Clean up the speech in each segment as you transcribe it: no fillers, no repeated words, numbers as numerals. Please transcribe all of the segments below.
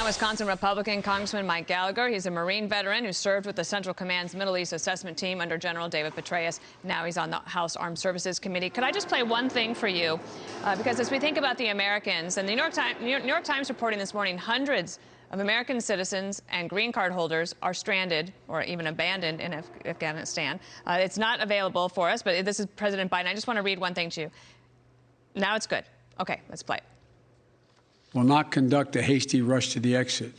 Wisconsin Republican Congressman Mike Gallagher. He's a Marine veteran who served with the Central Command's Middle East Assessment Team under General David Petraeus. Now he's on the House Armed Services Committee. Could I just play one thing for you? Because as we think about the Americans, and the New York Times reporting this morning, hundreds of American citizens and green card holders are stranded or even abandoned in Afghanistan. It's not available for us, but this is President Biden. I just want to read one thing to you. Now it's good. Okay, let's play it. Will not conduct a hasty rush to the exit.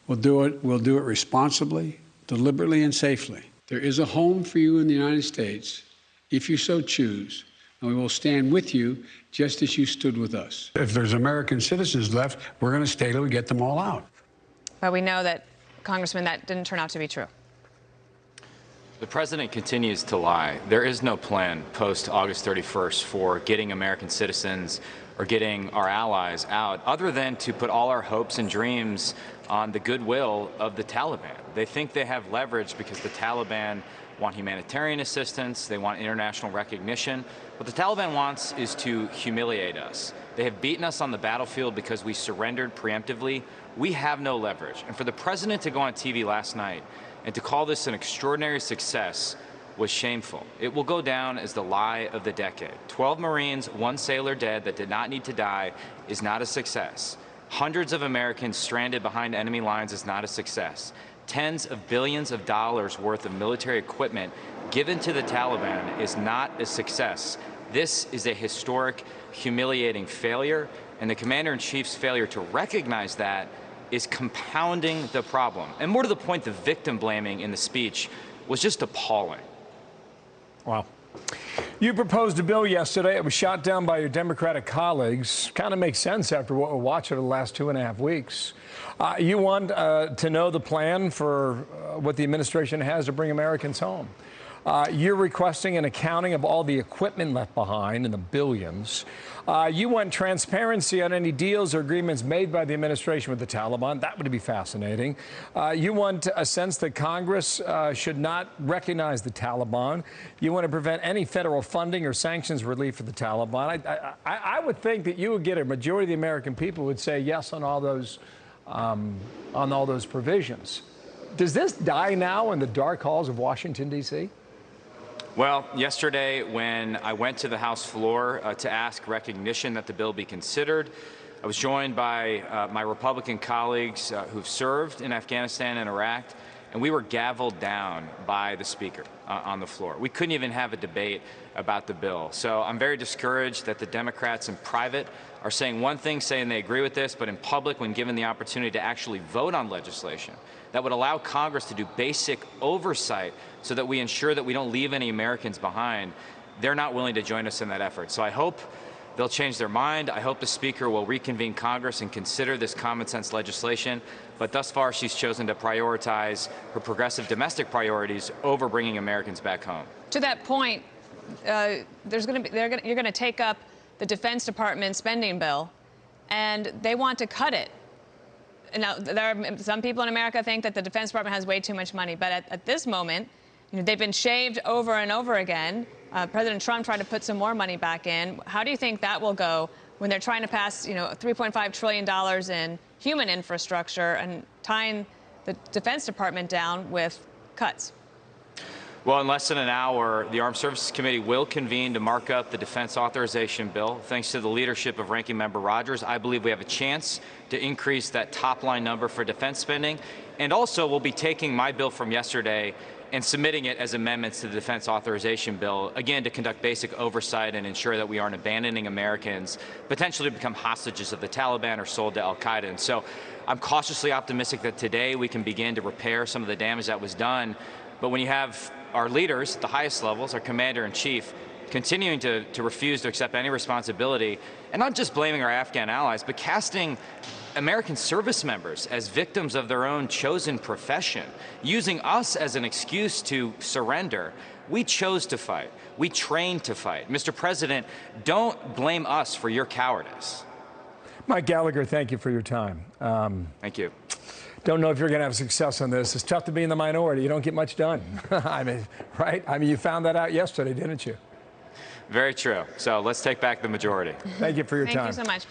We'll do it responsibly, deliberately, and safely. There is a home for you in the United States, if you so choose, and we will stand with you just as you stood with us. If there's American citizens left, we're going to stay till we get them all out. But we know that, Congressman, that didn't turn out to be true. The president continues to lie. There is no plan post-August 31st for getting American citizens or getting our allies out, other than to put all our hopes and dreams on the goodwill of the Taliban. They think they have leverage because the Taliban want humanitarian assistance, they want international recognition. What the Taliban wants is to humiliate us. They have beaten us on the battlefield because we surrendered preemptively. We have no leverage. And for the president to go on TV last night and to call this an extraordinary success was shameful. It will go down as the lie of the decade. 12 Marines, 1 sailor dead that did not need to die is not a success. Hundreds of Americans stranded behind enemy lines is not a success. Tens of billions of dollars worth of military equipment given to the Taliban is not a success. This is a historic, humiliating failure, and the commander-in-chief's failure to recognize that is compounding the problem. And more to the point, the victim blaming in the speech was just appalling. Wow. You proposed a bill yesterday. It was shot down by your Democratic colleagues. Kind of makes sense after what we're watching over the last 2.5 weeks. You want to know the plan for what the administration has to bring Americans home. You're requesting an accounting of all the equipment left behind in the billions. You want transparency on any deals or agreements made by the administration with the Taliban. That would be fascinating. You want a sense that Congress should not recognize the Taliban. You want to prevent any federal funding or sanctions relief for the Taliban. I would think that you would get a majority of the American people would say yes on all those provisions. Does this die now in the dark halls of Washington, D.C.? Well, yesterday when I went to the House floor to ask recognition that the bill be considered, I was joined by my Republican colleagues who've served in Afghanistan and Iraq, and we were gaveled down by the Speaker on the floor. We couldn't even have a debate about the bill. So I'm very discouraged that the Democrats in private are saying one thing, saying they agree with this, but in public, when given the opportunity to actually vote on legislation that would allow Congress to do basic oversight so that we ensure that we don't leave any Americans behind, they're not willing to join us in that effort. So I hope they'll change their mind. I hope the Speaker will reconvene Congress and consider this common sense legislation. But thus far, she's chosen to prioritize her progressive domestic priorities over bringing Americans back home. To that point, you're going to take up the Defense Department spending bill, and they want to cut it. Now, there are some people in America think that the Defense Department has way too much money, but at this moment, they've been shaved over and over again. President Trump tried to put some more money back in. How do you think that will go when they're trying to pass, $3.5 trillion in human infrastructure and tying the Defense Department down with cuts? Well, in less than an hour, the Armed Services Committee will convene to mark up the defense authorization bill. Thanks to the leadership of Ranking Member Rogers, I believe we have a chance to increase that top-line number for defense spending. And also, we'll be taking my bill from yesterday and submitting it as amendments to the defense authorization bill, again, to conduct basic oversight and ensure that we aren't abandoning Americans, potentially to become hostages of the Taliban or sold to al-Qaeda. And so I'm cautiously optimistic that today we can begin to repair some of the damage that was done. But when you have our leaders at the highest levels, our commander-in-chief, continuing to refuse to accept any responsibility, and not just blaming our Afghan allies, but casting American service members as victims of their own chosen profession, using us as an excuse to surrender. We chose to fight. We trained to fight. Mr. President, don't blame us for your cowardice. Mike Gallagher, thank you for your time. Thank you. Don't know if you're going to have success on this. It's tough to be in the minority. You don't get much done. I mean, right? I mean, you found that out yesterday, didn't you? Very true. So let's take back the majority. Thank you for your time. Thank you so much.